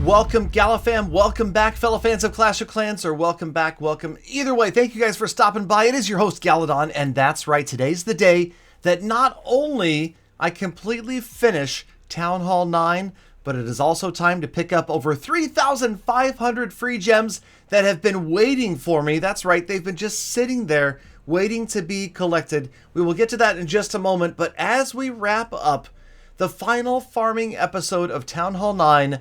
Welcome, Galafam. Welcome back, fellow fans of Clash of Clans, or welcome back, welcome. Either way, thank you guys for stopping by. It is your host, Galadon, and that's right, today's the day that not only I completely finish Town Hall 9, but it is also time to pick up over 3,500 free gems that have been waiting for me. That's right, they've been just sitting there waiting to be collected. We will get to that in just a moment, but as we wrap up the final farming episode of Town Hall 9,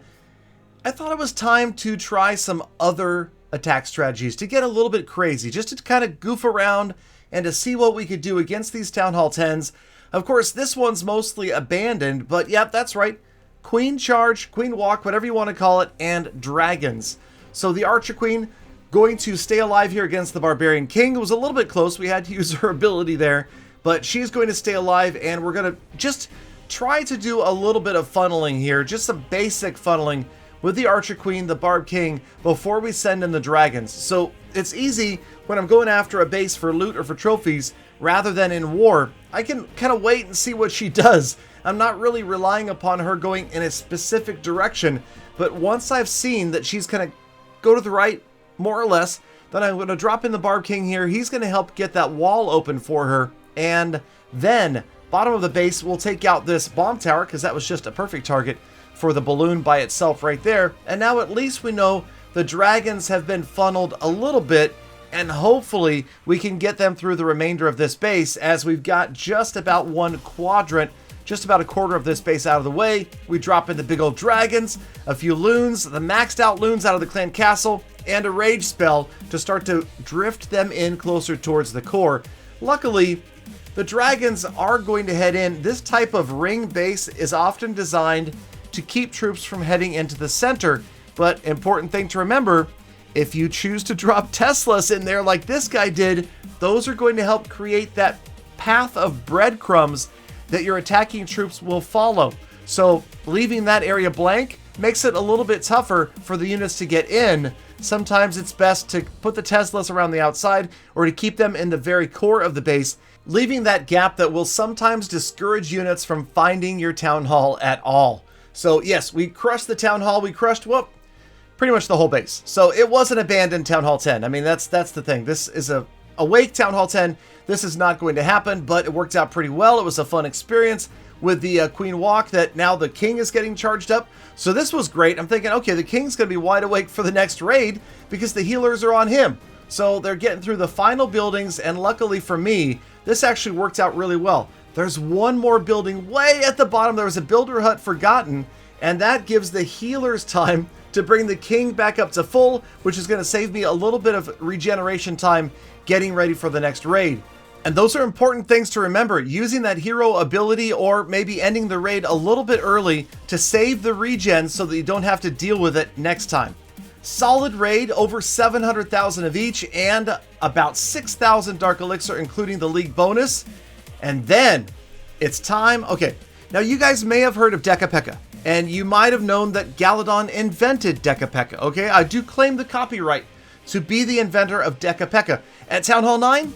I thought it was time to try some other attack strategies, to get a little bit crazy, just to kind of goof around and to see what we could do against these Town Hall 10s. Of course, this one's mostly abandoned, but yep, that's right. Queen Charge, Queen Walk, whatever you want to call it, and Dragons. So the Archer Queen going to stay alive here against the Barbarian King. It was a little bit close. We had to use her ability there, but she's going to stay alive, and we're going to just try to do a little bit of funneling here, just some basic funneling with the Archer Queen, the Barb King, before we send in the Dragons. So it's easy when I'm going after a base for loot or for trophies, rather than in war. I can kind of wait and see what she does. I'm not really relying upon her going in a specific direction, but once I've seen that she's going to go to the right, more or less, then I'm going to drop in the Barb King here. He's going to help get that wall open for her, and then bottom of the base, we'll take out this bomb tower, because that was just a perfect target for the balloon by itself right there. And now at least we know the Dragons have been funneled a little bit, and hopefully we can get them through the remainder of this base, as we've got just about one quadrant, just about a quarter of this base out of the way. We drop in the big old Dragons, a few loons, the maxed out loons out of the clan castle, and a rage spell to start to drift them in closer towards the core. Luckily, the Dragons are going to head in. This type of ring base is often designed to keep troops from heading into the center. But important thing to remember, if you choose to drop Teslas in there like this guy did, those are going to help create that path of breadcrumbs that your attacking troops will follow. So leaving that area blank makes it a little bit tougher for the units to get in. Sometimes it's best to put the Teslas around the outside, or to keep them in the very core of the base, leaving that gap that will sometimes discourage units from finding your town hall at all. So yes, we crushed the Town Hall. We crushed, well, pretty much the whole base. So it was an abandoned Town Hall 10. I mean, that's the thing. This is a awake Town Hall 10. This is not going to happen, but it worked out pretty well. It was a fun experience with the Queen Walk, that now the King is getting charged up. So this was great. I'm thinking, okay, the King's going to be wide awake for the next raid because the healers are on him. So they're getting through the final buildings, and luckily for me, this actually worked out really well. There's one more building way at the bottom. There was a builder hut forgotten, and that gives the healers time to bring the King back up to full, which is going to save me a little bit of regeneration time getting ready for the next raid. And those are important things to remember, using that hero ability, or maybe ending the raid a little bit early to save the regen so that you don't have to deal with it next time. Solid raid, over 700,000 of each, and about 6,000 Dark Elixir, including the League bonus. And then it's time. Okay, now you guys may have heard of Deca Pekka, and you might have known that Galadon invented Deca Pekka. Okay, I do claim the copyright to be the inventor of Deca Pekka. At Town Hall 9,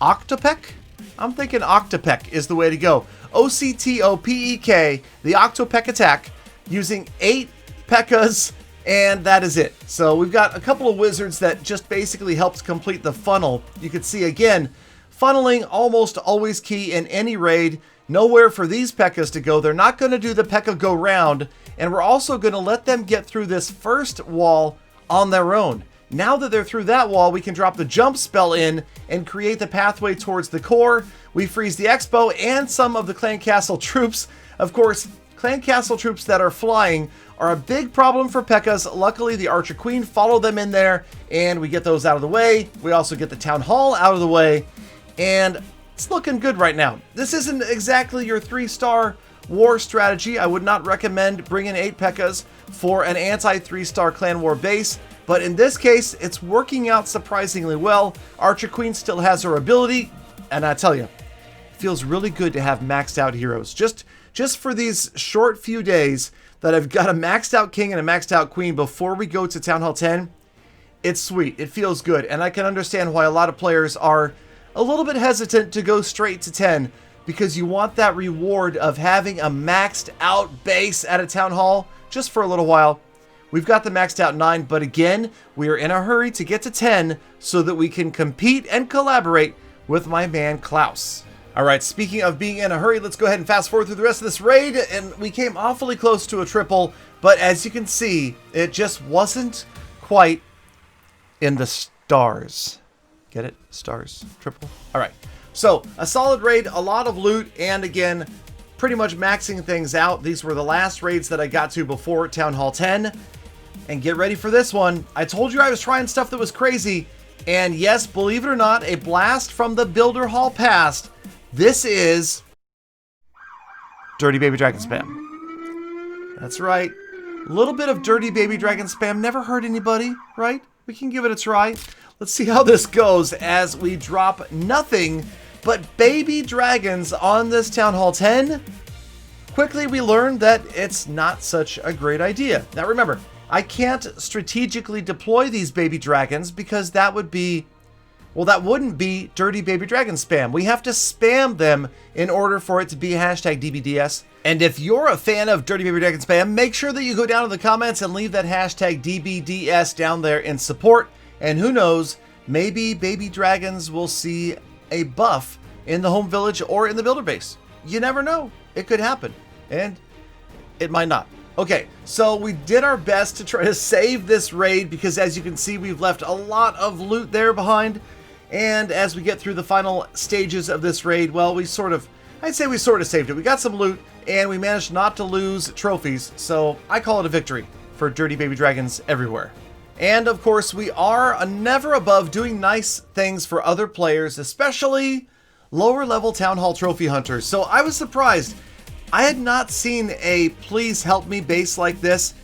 Octopek? I'm thinking Octopek is the way to go. Octopek, the Octopek attack, using 8 Pekkas, and that is it. So we've got a couple of wizards that just basically helps complete the funnel. You can see again, funneling almost always key in any raid. Nowhere for these Pekkas to go. They're not going to do the Pekka go round, and we're also going to let them get through this first wall on their own. Now that they're through that wall, we can drop the jump spell in and create the pathway towards the core. We freeze the Expo and some of the Clan Castle troops. Of course, Clan Castle troops that are flying are a big problem for Pekkas. Luckily, the Archer Queen followed them in there, and we get those out of the way. We also get the Town Hall out of the way, and it's looking good right now. This isn't exactly your 3-star war strategy. I would not recommend bringing 8 Pekkas for an anti-3-star clan war base, but in this case, it's working out surprisingly well. Archer Queen still has her ability, and I tell you, it feels really good to have maxed out heroes. Just for these short few days that I've got a maxed out King and a maxed out Queen before we go to Town Hall 10, it's sweet. It feels good, and I can understand why a lot of players are a little bit hesitant to go straight to 10, because you want that reward of having a maxed out base at a Town Hall just for a little while. We've got the maxed out 9, but again, we are in a hurry to get to 10 so that we can compete and collaborate with my man Klaus. All right, speaking of being in a hurry, let's go ahead and fast forward through the rest of this raid. And we came awfully close to a triple, but as you can see, it just wasn't quite in the stars. Get it? Stars. Triple. All right. So a solid raid, a lot of loot, and again, pretty much maxing things out. These were the last raids that I got to before Town Hall 10. And get ready for this one. I told you I was trying stuff that was crazy. And yes, believe it or not, a blast from the Builder Hall past. This is Dirty Baby Dragon spam. That's right. A little bit of Dirty Baby Dragon spam never hurt anybody, right? We can give it a try. Let's see how this goes as we drop nothing but baby dragons on this Town Hall 10. Quickly we learn that it's not such a great idea. Now remember, I can't strategically deploy these baby dragons because that would be, well, that wouldn't be Dirty Baby Dragon spam. We have to spam them in order for it to be hashtag DBDS. And if you're a fan of Dirty Baby Dragon spam, make sure that you go down to the comments and leave that hashtag DBDS down there in support. And who knows, maybe baby dragons will see a buff in the home village or in the builder base. You never know. It could happen. And it might not. Okay, so we did our best to try to save this raid because as you can see, we've left a lot of loot there behind. And as we get through the final stages of this raid, well, I'd say we sort of saved it. We got some loot and we managed not to lose trophies. So I call it a victory for Dirty Baby Dragons everywhere. And of course, we are never above doing nice things for other players, especially lower level Town Hall trophy hunters. So I was surprised. I had not seen a please help me base like this.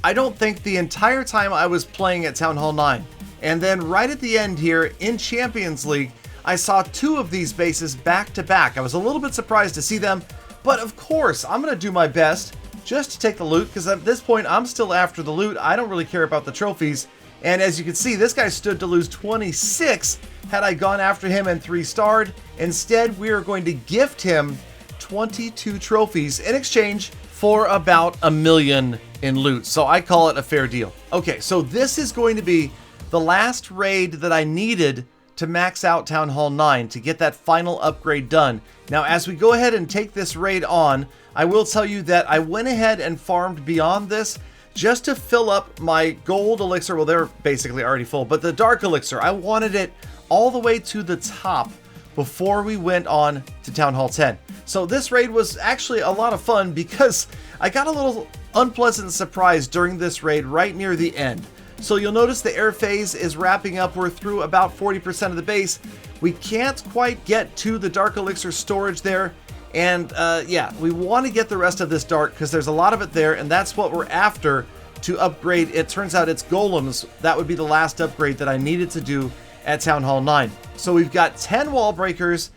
I don't think the entire time I was playing at Town Hall 9. And then right at the end here in Champions League, I saw 2 of these bases back to back. I was a little bit surprised to see them, but of course I'm going to do my best just to take the loot because at this point I'm still after the loot. I don't really care about the trophies. And as you can see, this guy stood to lose 26 had I gone after him and 3-starred. Instead, we are going to gift him 22 trophies in exchange for about $1 million in loot. So I call it a fair deal. Okay, so this is going to be the last raid that I needed to max out Town Hall 9 to get that final upgrade done. Now, as we go ahead and take this raid on, I will tell you that I went ahead and farmed beyond this just to fill up my gold elixir. Well, they're basically already full, but the dark elixir, I wanted it all the way to the top before we went on to Town Hall 10. So this raid was actually a lot of fun because I got a little unpleasant surprise during this raid right near the end. So you'll notice the air phase is wrapping up. We're through about 40% of the base. We can't quite get to the dark elixir storage there. And yeah, we want to get the rest of this dark because there's a lot of it there, and that's what we're after to upgrade. It turns out it's golems. That would be the last upgrade that I needed to do at Town Hall 9. So we've got 10 wall breakers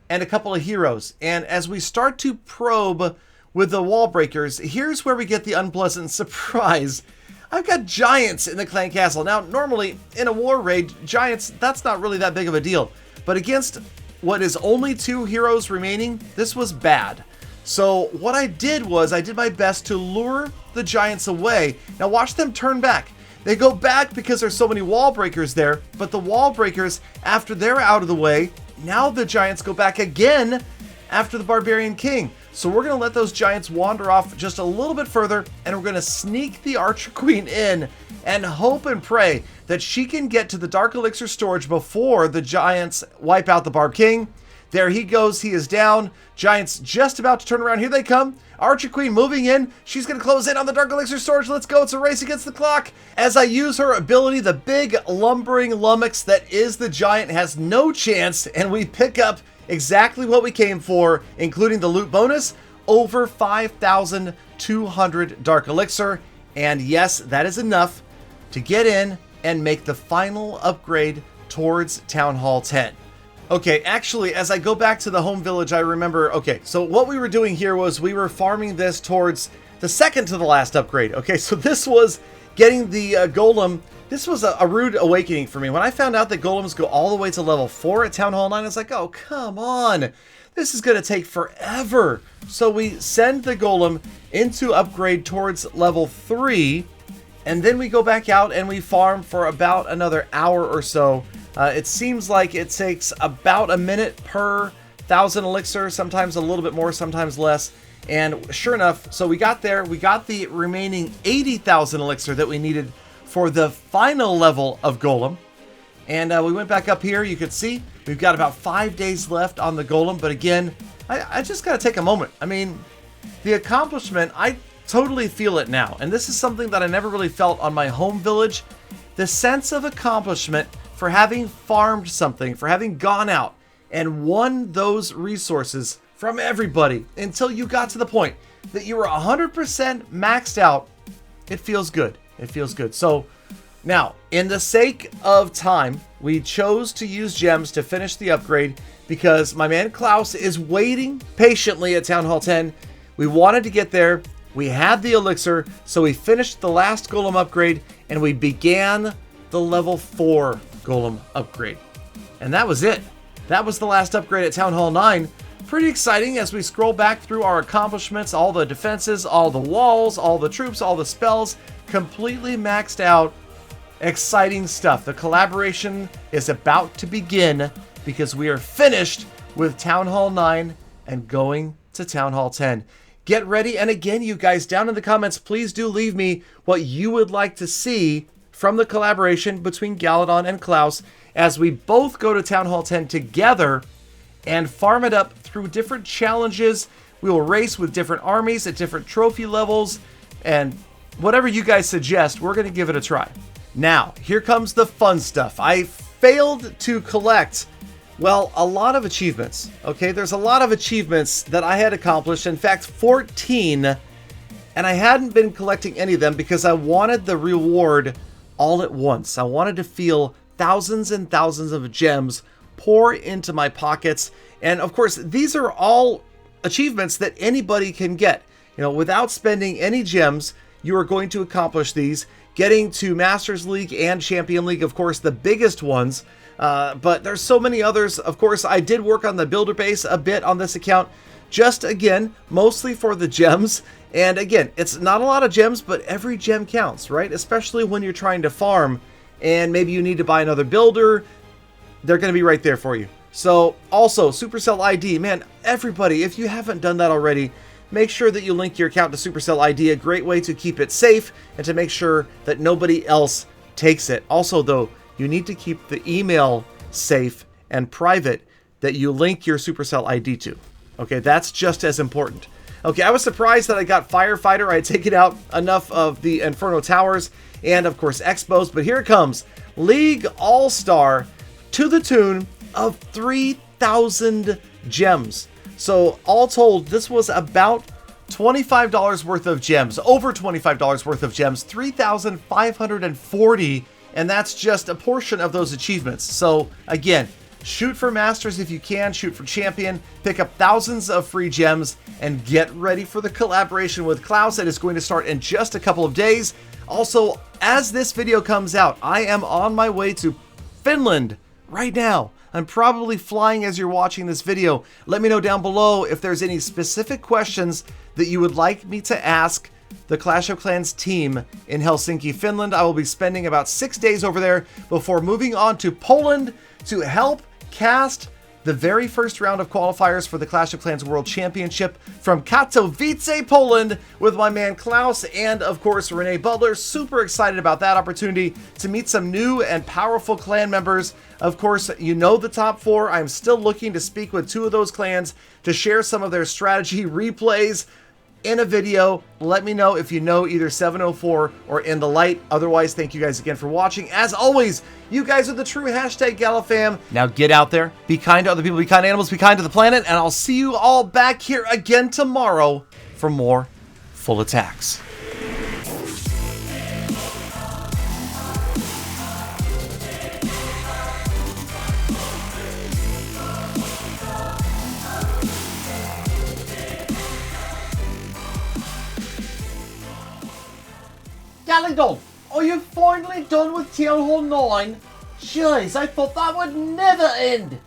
and a couple of heroes. And as we start to probe with the wall breakers, here's where we get the unpleasant surprise. I've got giants in the clan castle. Now, normally in a war raid, giants, that's not really that big of a deal. But against what is only 2 heroes remaining, this was bad. So what I did was I did my best to lure the giants away. Now watch them turn back. They go back because there's so many wall breakers there, but the wall breakers, after they're out of the way, now the giants go back again after the Barbarian King. So we're going to let those giants wander off just a little bit further, and we're going to sneak the Archer Queen in and hope and pray that she can get to the Dark Elixir storage before the giants wipe out the Barb King. There he goes. He is down. Giants just about to turn around. Here they come. Archer Queen moving in. She's going to close in on the Dark Elixir storage. Let's go. It's a race against the clock. As I use her ability, the big lumbering lummox that is the giant has no chance, and we pick up exactly what we came for, including the loot bonus, over 5,200 Dark Elixir. And yes, that is enough to get in and make the final upgrade towards Town Hall 10. Okay, actually, as I go back to the home village, I remember, okay, so what we were doing here was we were farming this towards the second to the last upgrade. Okay, so this was getting the golem. This was a rude awakening for me. When I found out that golems go all the way to level 4 at Town Hall 9, I was like, oh, come on. This is going to take forever. So we send the golem into upgrade towards level 3. And then we go back out and we farm for about another hour or so. It seems like it takes about a minute per 1,000 elixir, sometimes a little bit more, sometimes less. And sure enough, so we got there, we got the remaining 80,000 elixir that we needed for the final level of Golem. And we went back up here. You could see we've got about 5 days left on the Golem. But again, I just got to take a moment. I mean, the accomplishment, I totally feel it now. And this is something that I never really felt on my home village. The sense of accomplishment for having farmed something, for having gone out and won those resources from everybody until you got to the point that you were 100% maxed out. It feels good. It feels good. So now, in the sake of time, we chose to use gems to finish the upgrade because my man Klaus is waiting patiently at Town Hall 10. We wanted to get there. We had the elixir, so we finished the last Golem upgrade and we began the level 4 Golem upgrade. And that was it. That was the last upgrade at Town Hall 9. Pretty exciting as we scroll back through our accomplishments, all the defenses, all the walls, all the troops, all the spells, completely maxed out. Exciting stuff. The collaboration is about to begin because we are finished with Town Hall 9 and going to Town Hall 10. Get ready, and again, you guys, down in the comments, please do leave me what you would like to see from the collaboration between Galadon and Klaus as we both go to Town Hall 10 together and farm it up through different challenges. We will race with different armies at different trophy levels, and whatever you guys suggest, we're going to give it a try. Now, here comes the fun stuff. I failed to collect, well, a lot of achievements. Okay, there's a lot of achievements that I had accomplished. In fact, 14, and I hadn't been collecting any of them because I wanted the reward all at once. I wanted to feel thousands and thousands of gems pour into my pockets. And of course, these are all achievements that anybody can get. You know, without spending any gems, you are going to accomplish these. Getting to Masters League and Champion League, of course, the biggest ones. But there's so many others. Of course, I did work on the builder base a bit on this account. Just, again, mostly for the gems. And again, it's not a lot of gems, but every gem counts, right? Especially when you're trying to farm and maybe you need to buy another builder. They're going to be right there for you. So, also, Supercell ID. Man, everybody, if you haven't done that already, make sure that you link your account to Supercell ID, a great way to keep it safe and to make sure that nobody else takes it. Also, though, you need to keep the email safe and private that you link your Supercell ID to. Okay, that's just as important. Okay, I was surprised that I got Firefighter. I had taken out enough of the Inferno Towers and, of course, Expos. But here it comes. League All-Star to the tune of 3,000 gems. So all told, this was about $25 worth of gems, over $25 worth of gems, 3,540, and that's just a portion of those achievements. So again, shoot for Masters if you can, shoot for Champion, pick up thousands of free gems, and get ready for the collaboration with Klaus. It is going to start in just a couple of days. Also, as this video comes out, I am on my way to Finland right now. I'm probably flying as you're watching this video. Let me know down below if there's any specific questions that you would like me to ask the Clash of Clans team in Helsinki, Finland. I will be spending about 6 days over there before moving on to Poland to help cast the very first round of qualifiers for the Clash of Clans World Championship from Katowice, Poland, with my man Klaus and, of course, Renee Butler. Super excited about that opportunity to meet some new and powerful clan members. Of course, you know the top 4. I'm still looking to speak with 2 of those clans to share some of their strategy replays in a video. Let me know if you know either 704 or In the Light. Otherwise, thank you guys again for watching. As always, you guys are the true hashtag GalaFam. Now get out there, be kind to other people, be kind to animals, be kind to the planet, and I'll see you all back here again tomorrow for more Full Attacks. Galadon, are you finally done with Town Hall 9? Jeez, I thought that would never end!